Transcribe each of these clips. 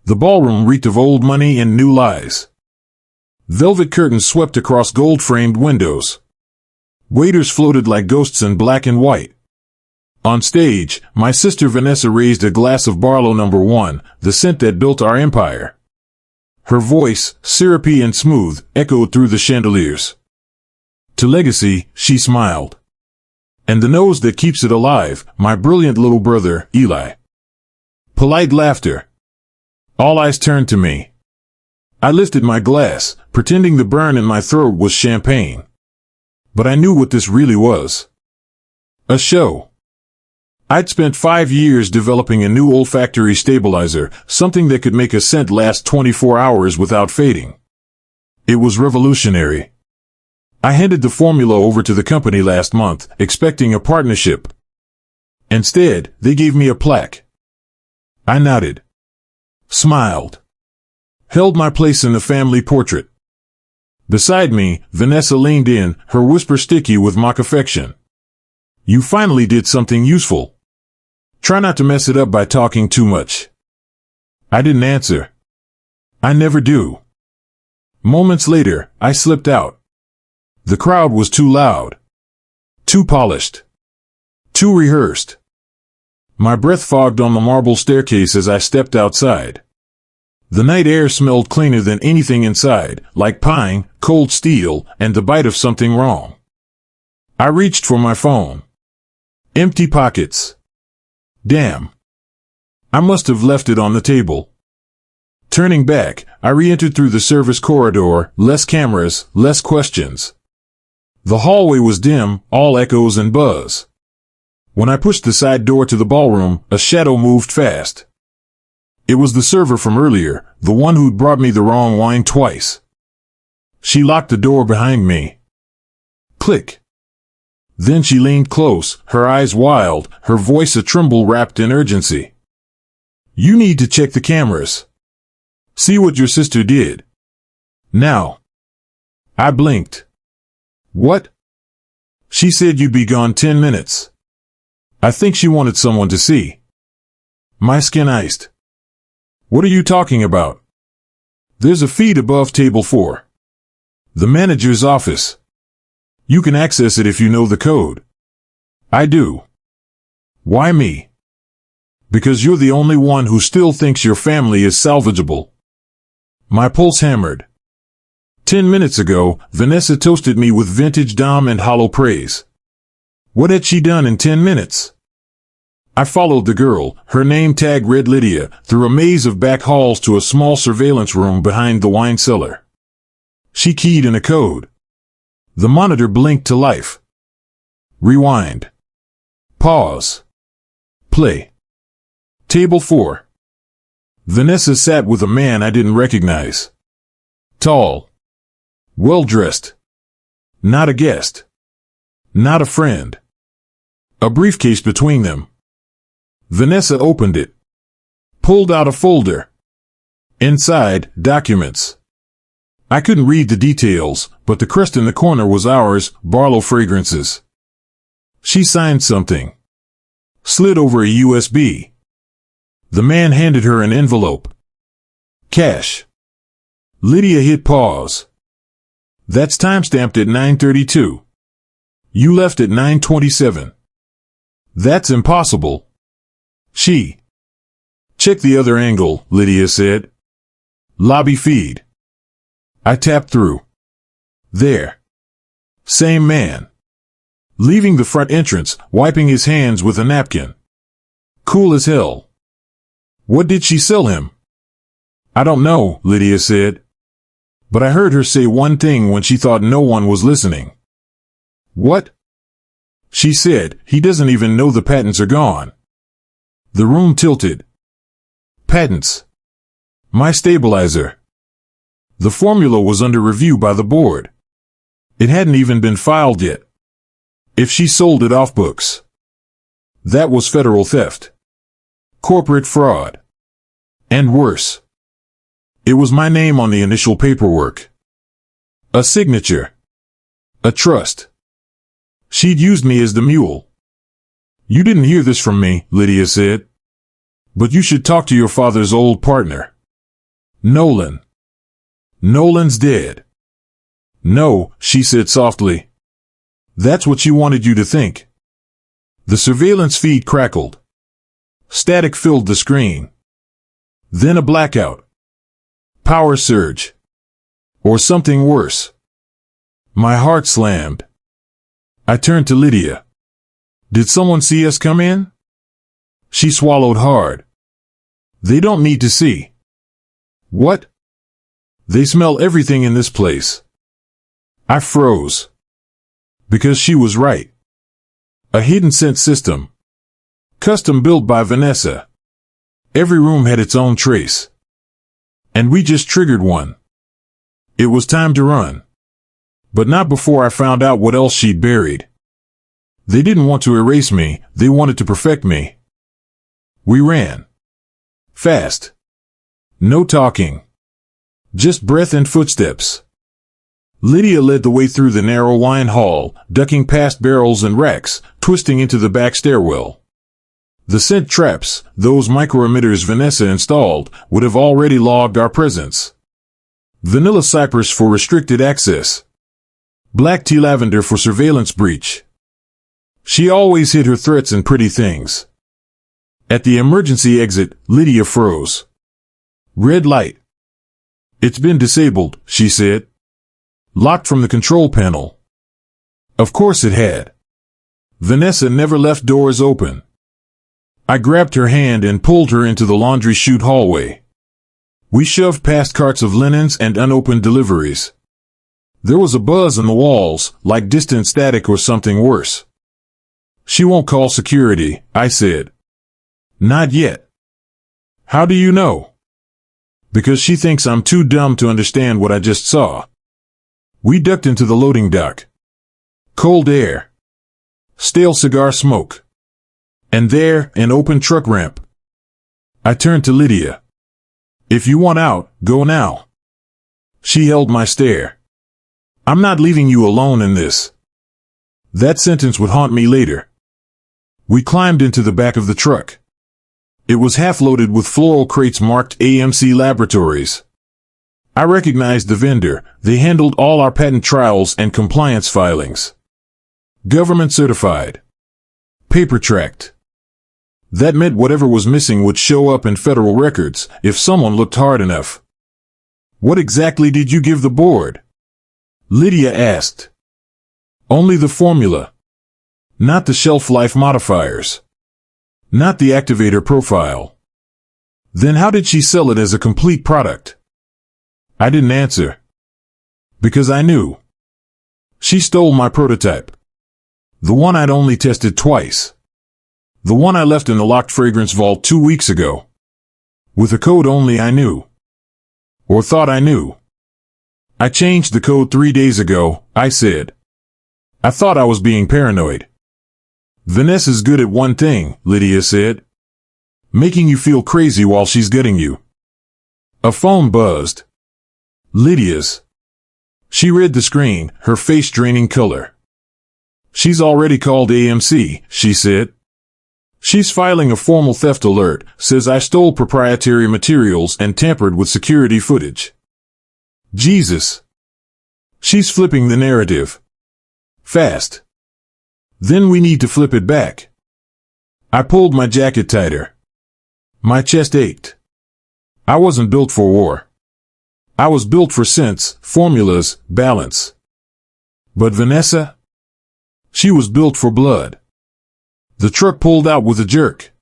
The ballroom reeked of old money and new lies. Velvet curtains swept across gold-framed windows. Waiters floated like ghosts in black and white. On stage, my sister Vanessa raised a glass of Barlow #1, the scent that built our empire. Her voice, syrupy and smooth, echoed through the chandeliers. To legacy, she smiled. And the nose that keeps it alive, my brilliant little brother, Eli. Polite laughter. All eyes turned to me. I lifted my glass, pretending the burn in my throat was champagne. But I knew what this really was. A show. I'd spent 5 years developing a new olfactory stabilizer, something that could make a scent last 24 hours without fading. It was revolutionary. I handed the formula over to the company last month, expecting a partnership. Instead, they gave me a plaque. I nodded. Smiled. Held my place in the family portrait. Beside me, Vanessa leaned in, her whisper sticky with mock affection. You finally did something useful. Try not to mess it up by talking too much. I didn't answer. I never do. Moments later, I slipped out. The crowd was too loud. Too polished. Too rehearsed. My breath fogged on the marble staircase as I stepped outside. The night air smelled cleaner than anything inside, like pine, cold steel, and the bite of something wrong. I reached for my phone. Empty pockets. Damn. I must have left it on the table. Turning back, I re-entered through the service corridor, less cameras, less questions. The hallway was dim, all echoes and buzz. When I pushed the side door to the ballroom, a shadow moved fast. It was the server from earlier, the one who'd brought me the wrong wine twice. She locked the door behind me. Click. Then she leaned close, her eyes wild, her voice a tremble wrapped in urgency. You need to check the cameras. See what your sister did. Now. I blinked. What? She said you'd be gone 10 minutes. I think she wanted someone to see. My skin iced. What are you talking about? There's a feed above table 4. The manager's office. You can access it if you know the code. I do. Why me? Because you're the only one who still thinks your family is salvageable. My pulse hammered. 10 minutes ago, Vanessa toasted me with vintage Dom and hollow praise. What had she done in 10 minutes? I followed the girl, her name tag read Lydia, through a maze of back halls to a small surveillance room behind the wine cellar. She keyed in a code. The monitor blinked to life. Rewind. Pause. Play. Table 4. Vanessa sat with a man I didn't recognize. Tall. Well-dressed. Not a guest. Not a friend. A briefcase between them. Vanessa opened it. Pulled out a folder. Inside, documents. I couldn't read the details, but the crest in the corner was ours, Barlow Fragrances. She signed something. Slid over a USB. The man handed her an envelope. Cash. Lydia hit pause. That's timestamped at 9:32. You left at 9:27. That's impossible. She. Check the other angle, Lydia said. Lobby feed. I tapped through. There. Same man. Leaving the front entrance, wiping his hands with a napkin. Cool as hell. What did she sell him? I don't know, Lydia said. But I heard her say one thing when she thought no one was listening. What? She said, he doesn't even know the patents are gone. The room tilted. Patents. My stabilizer. The formula was under review by the board. It hadn't even been filed yet. If she sold it off books, that was federal theft. Corporate fraud. And worse. It was my name on the initial paperwork. A signature. A trust. She'd used me as the mule. You didn't hear this from me, Lydia said. But you should talk to your father's old partner. Nolan. Nolan's dead. No, she said softly. That's what she wanted you to think. The surveillance feed crackled. Static filled the screen. Then a blackout. Power surge. Or something worse. My heart slammed. I turned to Lydia. Did someone see us come in? She swallowed hard. They don't need to see. What? They smell everything in this place. I froze. Because she was right. A hidden scent system. Custom built by Vanessa. Every room had its own trace. And we just triggered one. It was time to run. But not before I found out what else she'd buried. They didn't want to erase me, they wanted to perfect me. We ran. Fast. No talking. Just breath and footsteps. Lydia led the way through the narrow wine hall, ducking past barrels and racks, twisting into the back stairwell. The scent traps, those micro-emitters Vanessa installed, would have already logged our presence. Vanilla cypress for restricted access. Black tea lavender for surveillance breach. She always hid her threats in pretty things. At the emergency exit, Lydia froze. Red light. It's been disabled, she said. Locked from the control panel. Of course it had. Vanessa never left doors open. I grabbed her hand and pulled her into the laundry chute hallway. We shoved past carts of linens and unopened deliveries. There was a buzz in the walls, like distant static or something worse. She won't call security, I said. Not yet. How do you know? Because she thinks I'm too dumb to understand what I just saw. We ducked into the loading dock. Cold air. Stale cigar smoke. And there, an open truck ramp. I turned to Lydia. If you want out, go now. She held my stare. I'm not leaving you alone in this. That sentence would haunt me later. We climbed into the back of the truck. It was half loaded with floral crates marked AMC Laboratories. I recognized the vendor. They handled all our patent trials and compliance filings. Government certified. Paper tracked. That meant whatever was missing would show up in federal records if someone looked hard enough. What exactly did you give the board? Lydia asked. Only the formula. Not the shelf life modifiers. Not the activator profile. Then how did she sell it as a complete product? I didn't answer. Because I knew. She stole my prototype. The one I'd only tested twice. The one I left in the locked fragrance vault 2 weeks ago. With a code only I knew. Or thought I knew. I changed the code 3 days ago, I said. I thought I was being paranoid. Vanessa's good at one thing, Lydia said. Making you feel crazy while she's getting you. A phone buzzed. Lydia's. She read the screen, her face draining color. She's already called AMC, she said. She's filing a formal theft alert, says I stole proprietary materials and tampered with security footage. Jesus. She's flipping the narrative. Fast. Then we need to flip it back. I pulled my jacket tighter. My chest ached. I wasn't built for war. I was built for sense, formulas, balance. But Vanessa? She was built for blood. The truck pulled out with a jerk.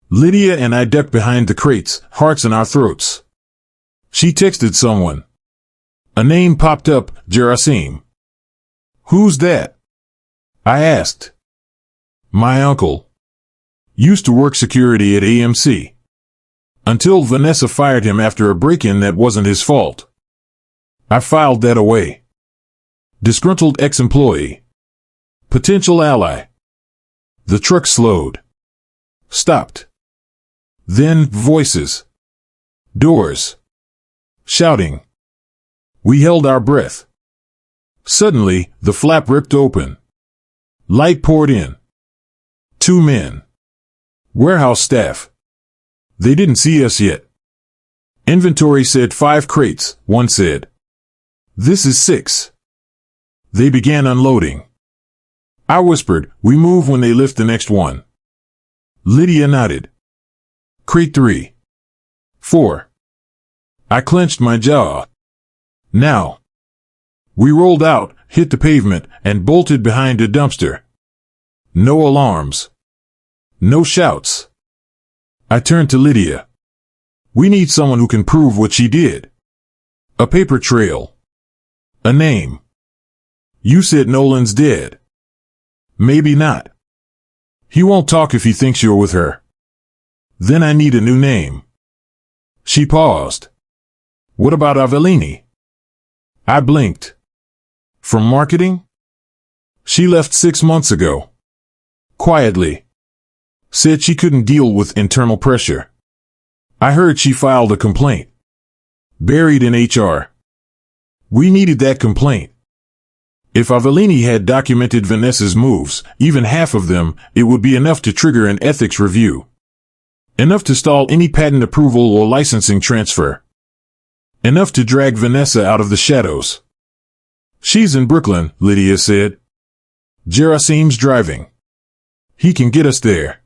Lydia and I ducked behind the crates, hearts in our throats. She texted someone. A name popped up, Gerasim. Who's that? I asked. My uncle. Used to work security at AMC. Until Vanessa fired him after a break-in that wasn't his fault. I filed that away. Disgruntled ex-employee. Potential ally. The truck slowed. Stopped. Then, voices. Doors. Shouting. We held our breath. Suddenly, the flap ripped open. Light poured in. 2 men. Warehouse staff. They didn't see us yet. Inventory said 5 crates, one said. This is 6. They began unloading. I whispered, we move when they lift the next one. Lydia nodded. Crate 3. 4. I clenched my jaw. Now. We rolled out, hit the pavement, and bolted behind a dumpster. No alarms. No shouts. I turned to Lydia. We need someone who can prove what she did. A paper trail. A name. You said Nolan's dead. Maybe not. He won't talk if he thinks you're with her. Then I need a new name. She paused. What about Avellini? I blinked. From marketing? She left 6 months ago. Quietly. Said she couldn't deal with internal pressure. I heard she filed a complaint. Buried in HR. We needed that complaint. If Avellini had documented Vanessa's moves, even half of them, it would be enough to trigger an ethics review. Enough to stall any patent approval or licensing transfer. Enough to drag Vanessa out of the shadows. She's in Brooklyn, Lydia said. Gerasim's driving. He can get us there.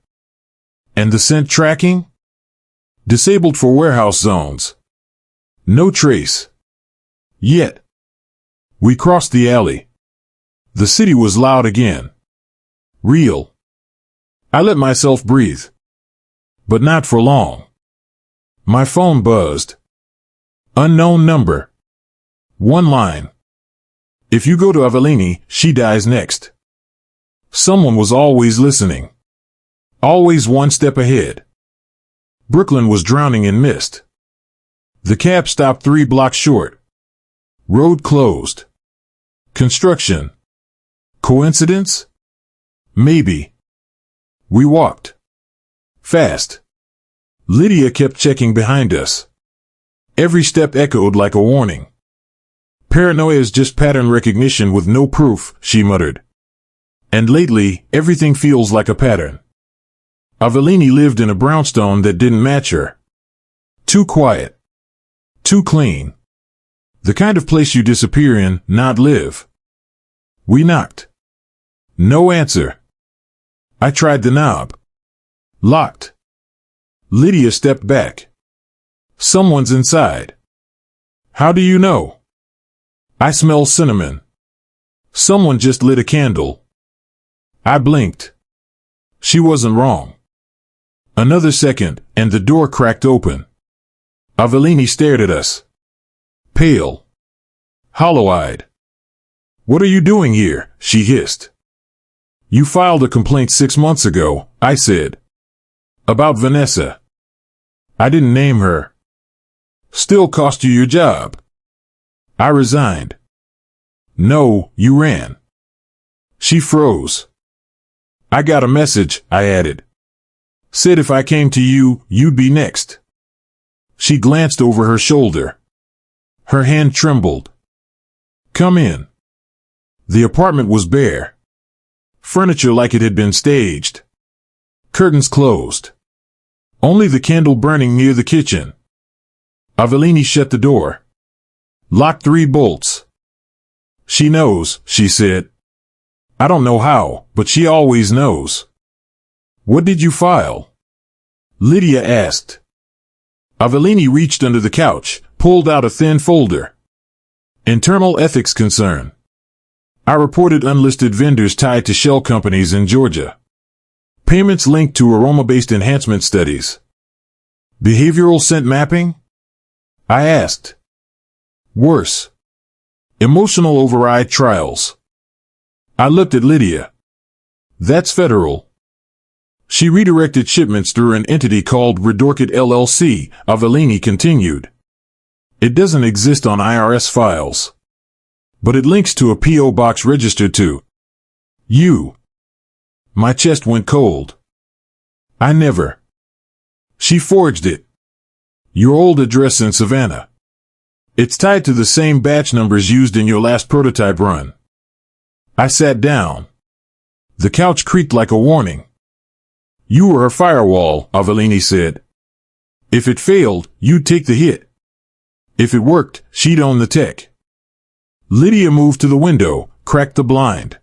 And the scent tracking? Disabled for warehouse zones. No trace. Yet. We crossed the alley. The city was loud again. Real. I let myself breathe. But not for long. My phone buzzed. Unknown number. One line. If you go to Avellini, she dies next. Someone was always listening. Always one step ahead. Brooklyn was drowning in mist. The cab stopped 3 blocks short. Road closed. Construction. Coincidence? Maybe. We walked. Fast. Lydia kept checking behind us. Every step echoed like a warning. Paranoia is just pattern recognition with no proof, she muttered. And lately, everything feels like a pattern. Avellini lived in a brownstone that didn't match her. Too quiet. Too clean. The kind of place you disappear in, not live. We knocked. No answer. I tried the knob. Locked. Lydia stepped back. Someone's inside. How do you know? I smell cinnamon. Someone just lit a candle. I blinked. She wasn't wrong. Another second, and the door cracked open. Avellini stared at us. Pale. Hollow-eyed. What are you doing here? She hissed. You filed a complaint 6 months ago, I said. About Vanessa. I didn't name her. Still cost you your job. I resigned. No, you ran. She froze. I got a message, I added. Said if I came to you, you'd be next. She glanced over her shoulder. Her hand trembled. Come in. The apartment was bare. Furniture like it had been staged. Curtains closed. Only the candle burning near the kitchen. Avellini shut the door. Locked 3 bolts. She knows, she said. I don't know how, but she always knows. What did you file? Lydia asked. Avellini reached under the couch, pulled out a thin folder. Internal ethics concern. I reported unlisted vendors tied to shell companies in Georgia. Payments linked to aroma-based enhancement studies. Behavioral scent mapping? I asked. Worse. Emotional override trials. I looked at Lydia. That's federal. She redirected shipments through an entity called Redorkit LLC, Avellini continued. It doesn't exist on IRS files. But it links to a P.O. box registered to you. My chest went cold. I never. She forged it. Your old address in Savannah. It's tied to the same batch numbers used in your last prototype run. I sat down. The couch creaked like a warning. You were her firewall, Avellini said. If it failed, you'd take the hit. If it worked, she'd own the tech. Lydia moved to the window, cracked the blind.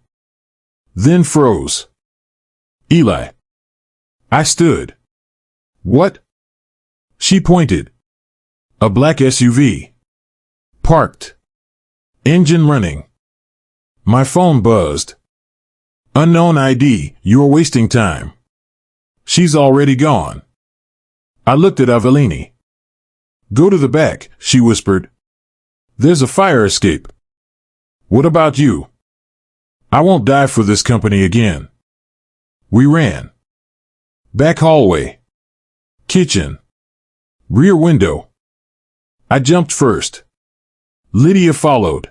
Then froze. Eli. I stood. What? She pointed. A black SUV. Parked. Engine running. My phone buzzed. Unknown ID, you're wasting time. She's already gone. I looked at Avellini. Go to the back, she whispered. There's a fire escape. What about you? I won't die for this company again. We ran. Back hallway. Kitchen. Rear window. I jumped first. Lydia followed.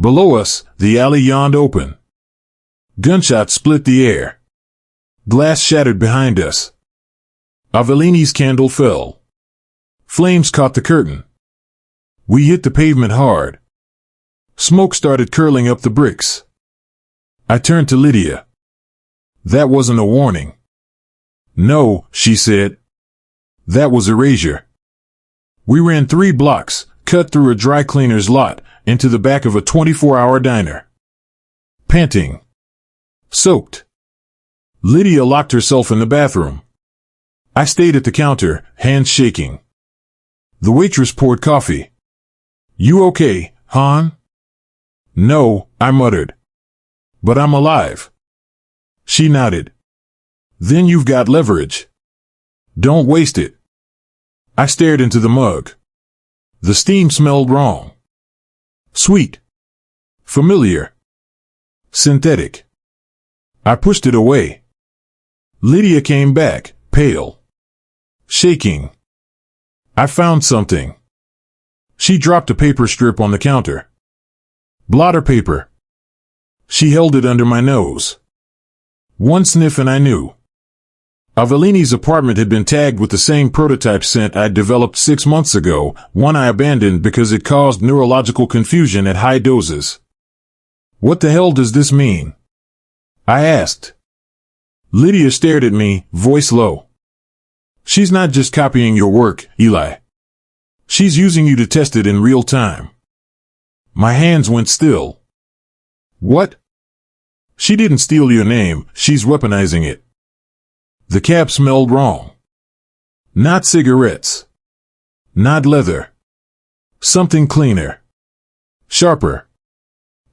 Below us, the alley yawned open. Gunshots split the air. Glass shattered behind us. Avellini's candle fell. Flames caught the curtain. We hit the pavement hard. Smoke started curling up the bricks. I turned to Lydia. That wasn't a warning. No, she said. That was erasure. We ran 3 blocks, cut through a dry cleaner's lot, into the back of a 24-hour diner. Panting. Soaked. Lydia locked herself in the bathroom. I stayed at the counter, hands shaking. The waitress poured coffee. You okay, hon? No, I muttered. But I'm alive. She nodded. Then you've got leverage. Don't waste it. I stared into the mug. The steam smelled wrong. Sweet. Familiar. Synthetic. I pushed it away. Lydia came back, pale. Shaking. I found something. She dropped a paper strip on the counter. Blotter paper. She held it under my nose. One sniff and I knew. Avellini's apartment had been tagged with the same prototype scent I'd developed 6 months ago, one I abandoned because it caused neurological confusion at high doses. What the hell does this mean? I asked. Lydia stared at me, voice low. She's not just copying your work, Eli. She's using you to test it in real time. My hands went still. What? She didn't steal your name, she's weaponizing it. The cap smelled wrong. Not cigarettes. Not leather. Something cleaner. Sharper.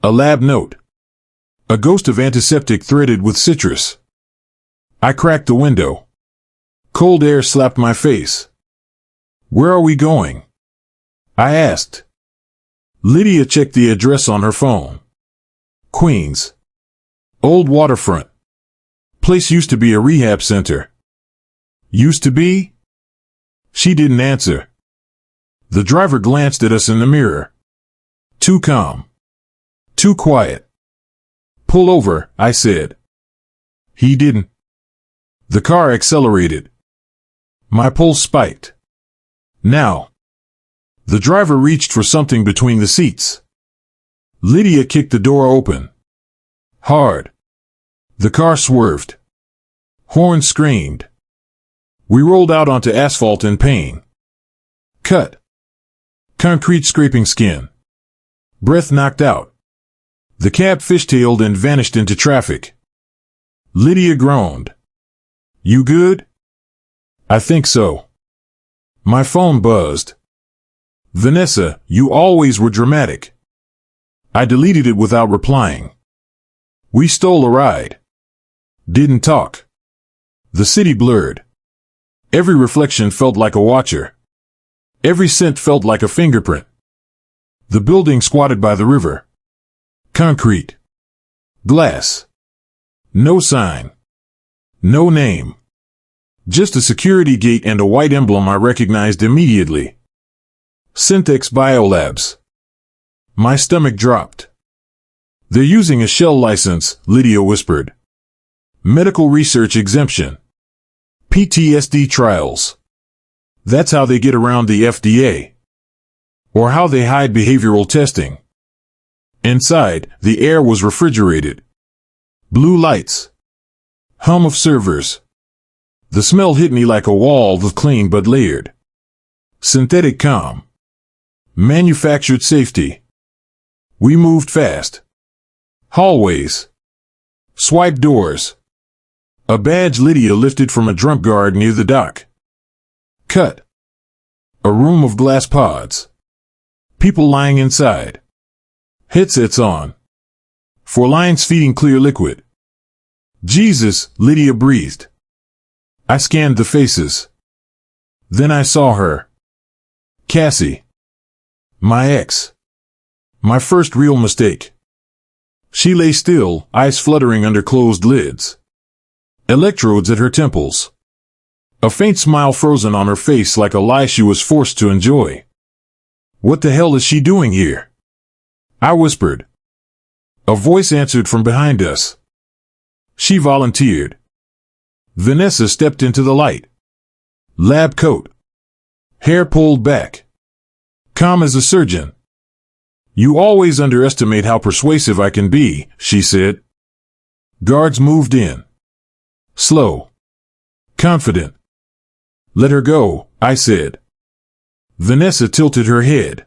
A lab note. A ghost of antiseptic threaded with citrus. I cracked the window. Cold air slapped my face. Where are we going? I asked. Lydia checked the address on her phone. Queens. Old waterfront. Place used to be a rehab center. Used to be? She didn't answer. The driver glanced at us in the mirror. Too calm. Too quiet. Pull over, I said. He didn't. The car accelerated. My pulse spiked. Now. The driver reached for something between the seats. Lydia kicked the door open. Hard. The car swerved. Horn screamed. We rolled out onto asphalt in pain. Cut. Concrete scraping skin. Breath knocked out. The cab fishtailed and vanished into traffic. Lydia groaned. You good? I think so. My phone buzzed. Vanessa, you always were dramatic. I deleted it without replying. We stole a ride. Didn't talk. The city blurred. Every reflection felt like a watcher. Every scent felt like a fingerprint. The building squatted by the river. Concrete. Glass. No sign. No name. Just a security gate and a white emblem I recognized immediately. Syntex Biolabs. My stomach dropped. They're using a shell license, Lydia whispered. Medical research exemption. PTSD trials. That's how they get around the FDA. Or how they hide behavioral testing. Inside, the air was refrigerated. Blue lights. Hum of servers. The smell hit me like a wall of clean but layered. Synthetic calm. Manufactured safety. We moved fast. Hallways. Swipe doors. A badge Lydia lifted from a drunk guard near the dock. Cut. A room of glass pods. People lying inside. Headsets on. 4 lines feeding clear liquid. Jesus, Lydia breathed. I scanned the faces. Then I saw her. Cassie. My ex. My first real mistake. She lay still, eyes fluttering under closed lids. Electrodes at her temples. A faint smile frozen on her face like a lie she was forced to enjoy. What the hell is she doing here? I whispered. A voice answered from behind us. She volunteered. Vanessa stepped into the light. Lab coat. Hair pulled back. Calm as a surgeon. You always underestimate how persuasive I can be, she said. Guards moved in. Slow. Confident. Let her go, I said. Vanessa tilted her head.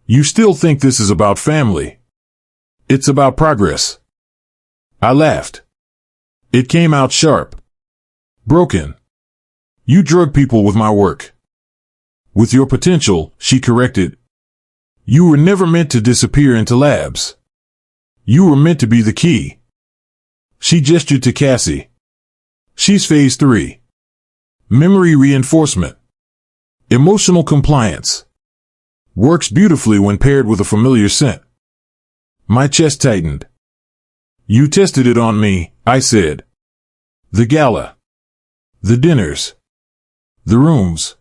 You still think this is about family? It's about progress. I laughed. It came out sharp. Broken. You drug people with my work. With your potential, she corrected. You were never meant to disappear into labs. You were meant to be the key. She gestured to Cassie. She's phase 3. Memory reinforcement. Emotional compliance. Works beautifully when paired with a familiar scent. My chest tightened. You tested it on me, I said. The gala. The dinners. The rooms.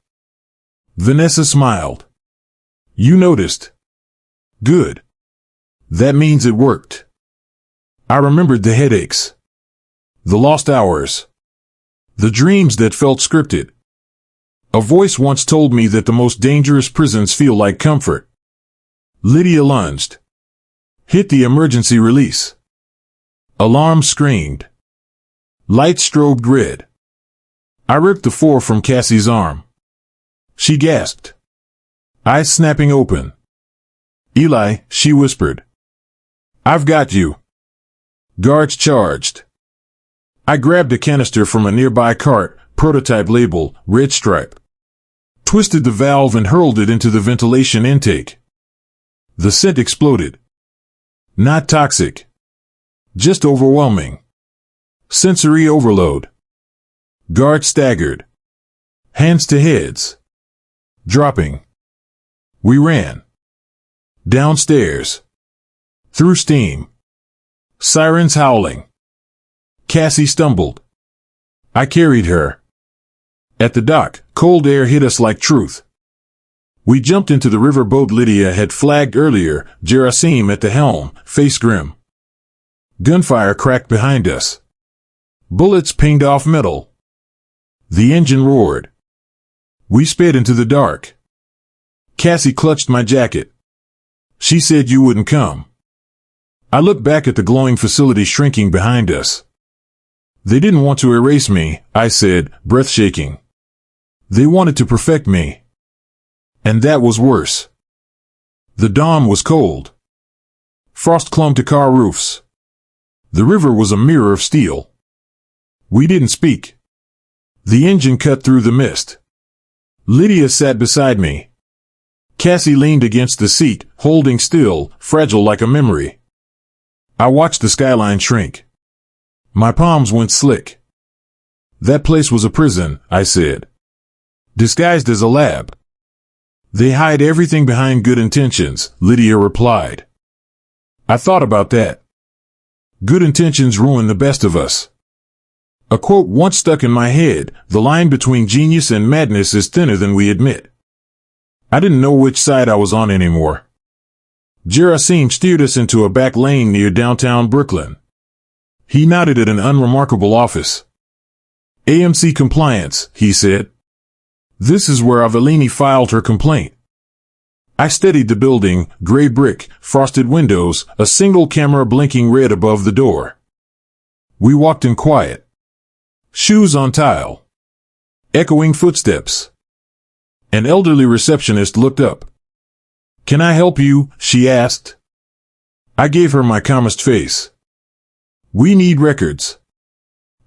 Vanessa smiled. You noticed. Good. That means it worked. I remembered the headaches. The lost hours. The dreams that felt scripted. A voice once told me that the most dangerous prisons feel like comfort. Lydia lunged. Hit the emergency release. Alarm screamed. Lights strobed red. I ripped the 4 from Cassie's arm. She gasped. Eyes snapping open. Eli, she whispered. I've got you. Guards charged. I grabbed a canister from a nearby cart, prototype label, red stripe. Twisted the valve and hurled it into the ventilation intake. The scent exploded. Not toxic. Just overwhelming. Sensory overload. Guards staggered. Hands to heads. Dropping. We ran. Downstairs. Through steam. Sirens howling. Cassie stumbled. I carried her. At the dock, cold air hit us like truth. We jumped into the river boat Lydia had flagged earlier, Gerasim at the helm, face grim. Gunfire cracked behind us. Bullets pinged off metal. The engine roared. We sped into the dark. Cassie clutched my jacket. She said you wouldn't come. I looked back at the glowing facility shrinking behind us. They didn't want to erase me, I said, breath shaking. They wanted to perfect me. And that was worse. The dawn was cold. Frost clung to car roofs. The river was a mirror of steel. We didn't speak. The engine cut through the mist. Lydia sat beside me. Cassie leaned against the seat, holding still, fragile like a memory. I watched the skyline shrink. My palms went slick. That place was a prison, I said. Disguised as a lab. They hide everything behind good intentions, Lydia replied. I thought about that. Good intentions ruin the best of us. A quote once stuck in my head, the line between genius and madness is thinner than we admit. I didn't know which side I was on anymore. Gerasim steered us into a back lane near downtown Brooklyn. He nodded at an unremarkable office. AMC compliance, he said. This is where Avellini filed her complaint. I studied the building, gray brick, frosted windows, a single camera blinking red above the door. We walked in quiet. Shoes on tile. Echoing footsteps. An elderly receptionist looked up. Can I help you? She asked. I gave her my calmest face. We need records.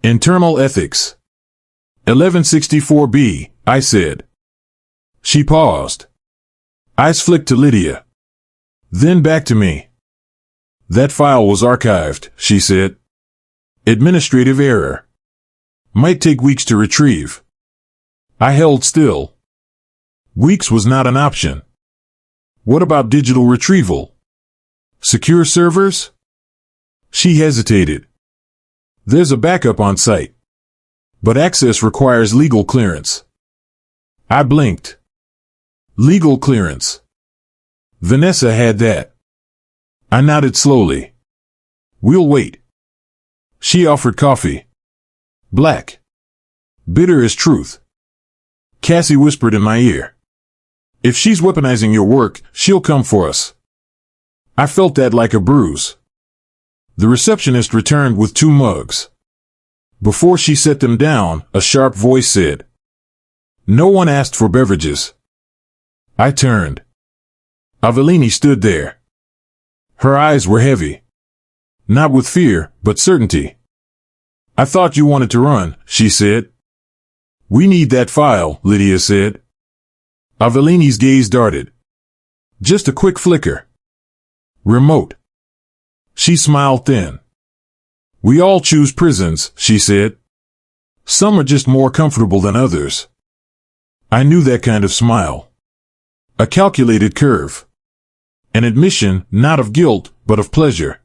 Internal ethics. 1164B, I said. She paused. Eyes flicked to Lydia. Then back to me. That file was archived, she said. Administrative error. Might take weeks to retrieve. I held still. Weeks was not an option. What about digital retrieval? Secure servers? She hesitated. There's a backup on site. But access requires legal clearance. I blinked. Legal clearance. Vanessa had that. I nodded slowly. We'll wait. She offered coffee. Black. Bitter as truth. Cassie whispered in my ear. If she's weaponizing your work, she'll come for us. I felt that like a bruise. The receptionist returned with 2 mugs. Before she set them down, a sharp voice said, "No one asked for beverages." I turned. Avellini stood there. Her eyes were heavy. Not with fear, but certainty. "I thought you wanted to run," she said. "We need that file," Lydia said. Avellini's gaze darted. Just a quick flicker. Remote. She smiled thin. "We all choose prisons," she said. "Some are just more comfortable than others." I knew that kind of smile. A calculated curve. An admission, not of guilt, but of pleasure.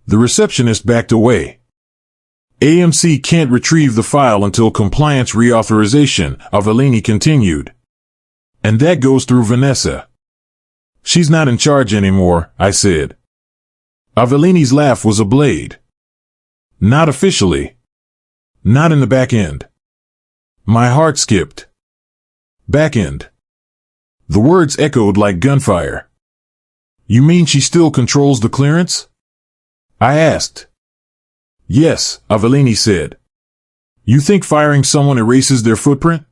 The receptionist backed away. "AMC can't retrieve the file until compliance reauthorization," Avellini continued. "And that goes through Vanessa." "She's not in charge anymore," I said. Avellini's laugh was a blade. "Not officially. Not in the back end." My heart skipped. Back end. The words echoed like gunfire. "You mean she still controls the clearance?" I asked. "Yes," Avellini said. "You think firing someone erases their footprint?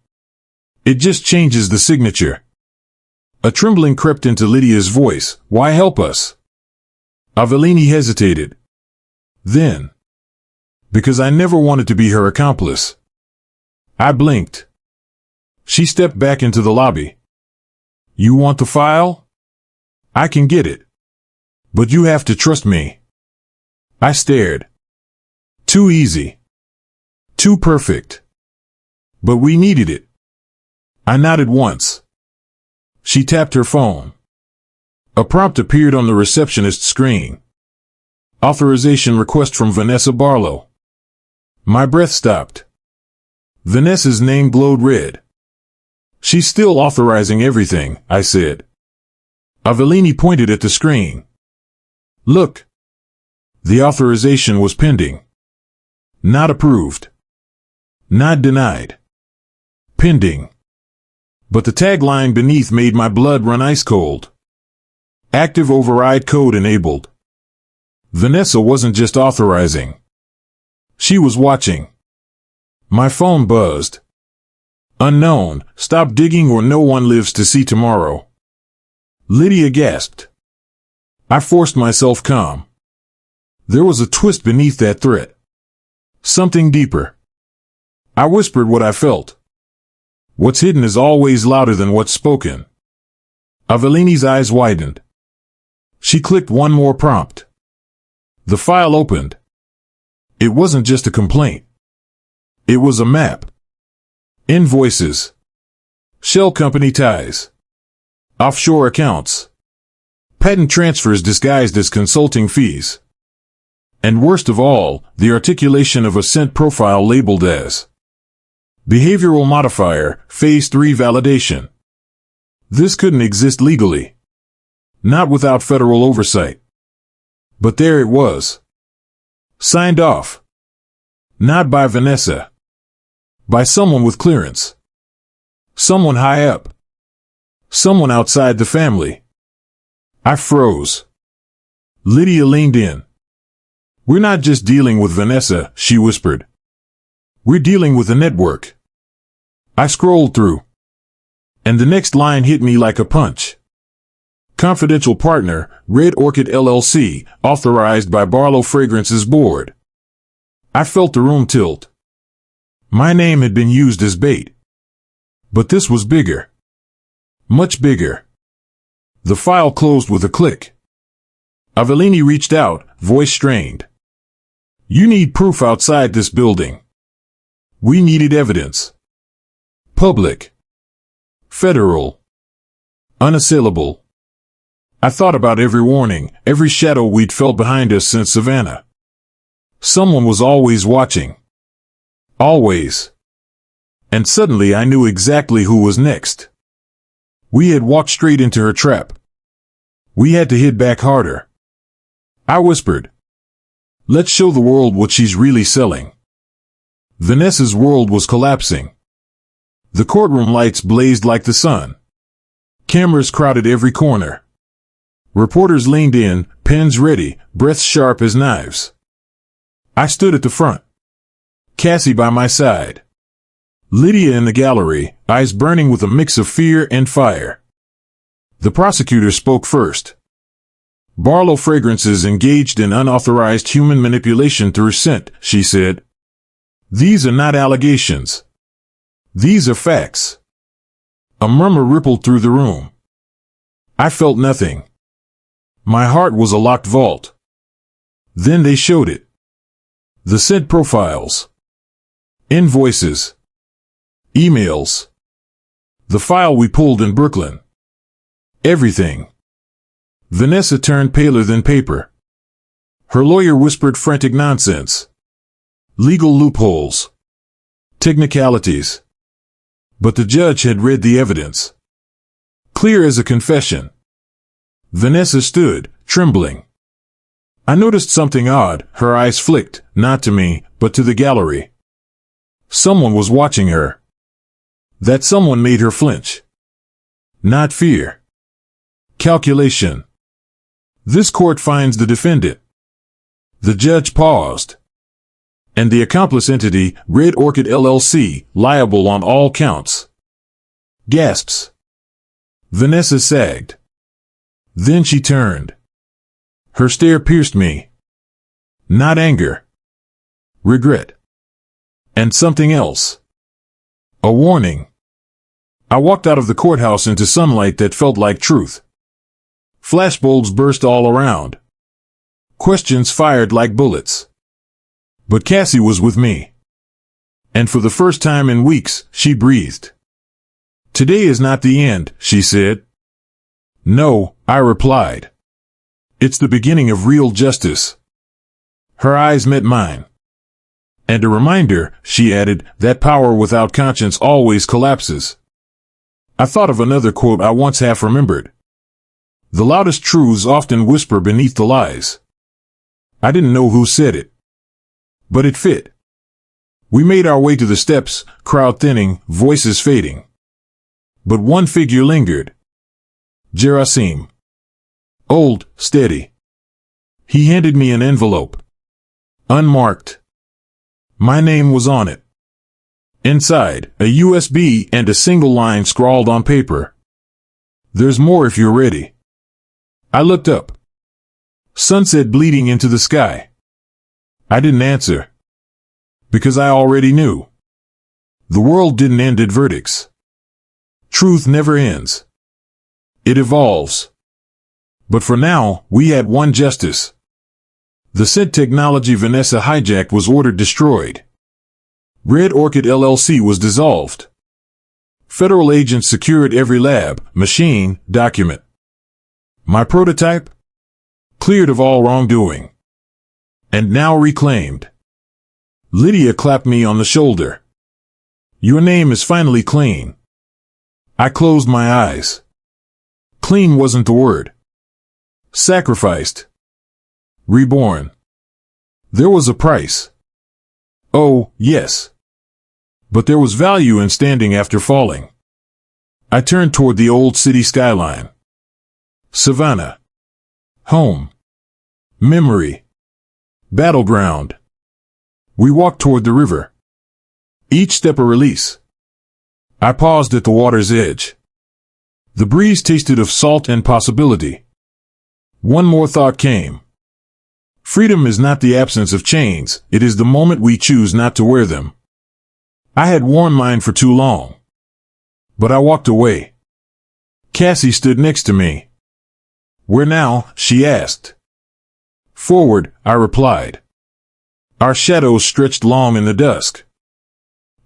It just changes the signature." A trembling crept into Lydia's voice. "Why help us?" Avellini hesitated. Then, "Because I never wanted to be her accomplice." I blinked. She stepped back into the lobby. "You want the file? I can get it. But you have to trust me." I stared. Too easy. Too perfect. But we needed it. I nodded once. She tapped her phone. A prompt appeared on the receptionist's screen. Authorization request from Vanessa Barlow. My breath stopped. Vanessa's name glowed red. "She's still authorizing everything," I said. Avellini pointed at the screen. "Look." The authorization was pending. Not approved. Not denied. Pending. But the tagline beneath made my blood run ice cold. Active override code enabled. Vanessa wasn't just authorizing. She was watching. My phone buzzed. Unknown, stop digging or no one lives to see tomorrow. Lydia gasped. I forced myself calm. There was a twist beneath that threat. Something deeper. I whispered what I felt. What's hidden is always louder than what's spoken. Avellini's eyes widened. She clicked one more prompt. The file opened. It wasn't just a complaint. It was a map. Invoices. Shell company ties. Offshore accounts. Patent transfers disguised as consulting fees. And worst of all, the articulation of a scent profile labeled as Behavioral Modifier, Phase 3 Validation. This couldn't exist legally. Not without federal oversight. But there it was. Signed off. Not by Vanessa. By someone with clearance. Someone high up. Someone outside the family. I froze. Lydia leaned in. We're not just dealing with Vanessa, she whispered. We're dealing with a network. I scrolled through. And the next line hit me like a punch. Confidential partner, Red Orchid LLC, authorized by Barlow Fragrance's board. I felt the room tilt. My name had been used as bait. But this was bigger. Much bigger. The file closed with a click. Avellini reached out, voice strained. You need proof outside this building. We needed evidence. Public. Federal. Unassailable. I thought about every warning, every shadow we'd felt behind us since Savannah. Someone was always watching. Always. And suddenly I knew exactly who was next. We had walked straight into her trap. We had to hit back harder. I whispered. Let's show the world what she's really selling. Vanessa's world was collapsing. The courtroom lights blazed like the sun. Cameras crowded every corner. Reporters leaned in, pens ready, breaths sharp as knives. I stood at the front. Cassie by my side. Lydia in the gallery, eyes burning with a mix of fear and fire. The prosecutor spoke first. Barlow Fragrances engaged in unauthorized human manipulation through scent, she said. These are not allegations. These are facts. A murmur rippled through the room. I felt nothing. My heart was a locked vault. Then they showed it. The scent profiles. Invoices. Emails. The file we pulled in Brooklyn. Everything. Vanessa turned paler than paper. Her lawyer whispered frantic nonsense. Legal loopholes. Technicalities. But the judge had read the evidence. Clear as a confession. Vanessa stood, trembling. I noticed something odd. Her eyes flicked, not to me, but to the gallery. Someone was watching her. That someone made her flinch. Not fear. Calculation. This court finds the defendant. The judge paused. And the accomplice entity, Red Orchid LLC, liable on all counts. Gasps. Vanessa sagged. Then she turned. Her stare pierced me. Not anger. Regret. And something else. A warning. I walked out of the courthouse into sunlight that felt like truth. Flashbulbs burst all around. Questions fired like bullets. But Cassie was with me. And for the first time in weeks, she breathed. Today is not the end, she said. No, I replied. It's the beginning of real justice. Her eyes met mine. And a reminder, she added, that power without conscience always collapses. I thought of another quote I once half remembered. The loudest truths often whisper beneath the lies. I didn't know who said it. But it fit. We made our way to the steps, crowd thinning, voices fading. But one figure lingered. Gerasim. Old, steady. He handed me an envelope. Unmarked. My name was on it. Inside, a USB and a single line scrawled on paper. There's more if you're ready. I looked up. Sunset bleeding into the sky. I didn't answer. Because I already knew. The world didn't end at verdicts. Truth never ends. It evolves. But for now, we had one justice. The said technology Vanessa hijacked was ordered destroyed. Red Orchid LLC was dissolved. Federal agents secured every lab, machine, document. My prototype? Cleared of all wrongdoing. And now reclaimed. Lydia clapped me on the shoulder. Your name is finally clean. I closed my eyes. Clean wasn't the word. Sacrificed. Reborn. There was a price. Oh, yes. But there was value in standing after falling. I turned toward the old city skyline. Savannah. Home. Memory. Battleground. We walked toward the river. Each step a release. I paused at the water's edge. The breeze tasted of salt and possibility. One more thought came. Freedom is not the absence of chains, it is the moment we choose not to wear them. I had worn mine for too long. But I walked away. Cassie stood next to me. "Where now?" she asked. "Forward," I replied. Our shadows stretched long in the dusk.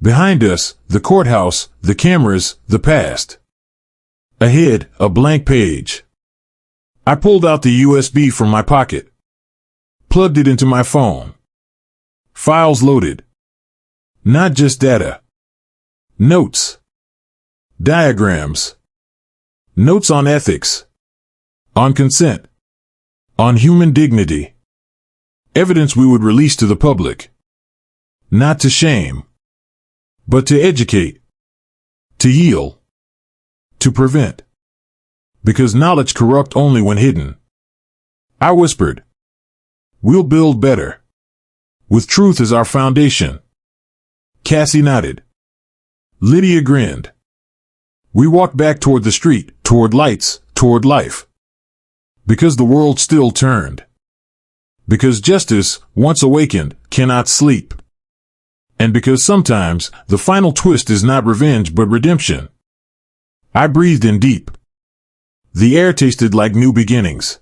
Behind us, the courthouse, the cameras, the past. Ahead, a blank page. I pulled out the USB from my pocket. Plugged it into my phone. Files loaded. Not just data. Notes. Diagrams. Notes on ethics. On consent. On human dignity. Evidence we would release to the public. Not to shame. But to educate. To heal. To prevent. Because knowledge corrupts only when hidden. I whispered. "We'll build better. With truth as our foundation." Cassie nodded. Lydia grinned. We walked back toward the street, toward lights, toward life. Because the world still turned. Because justice, once awakened, cannot sleep. And because sometimes, the final twist is not revenge but redemption. I breathed in deep. The air tasted like new beginnings.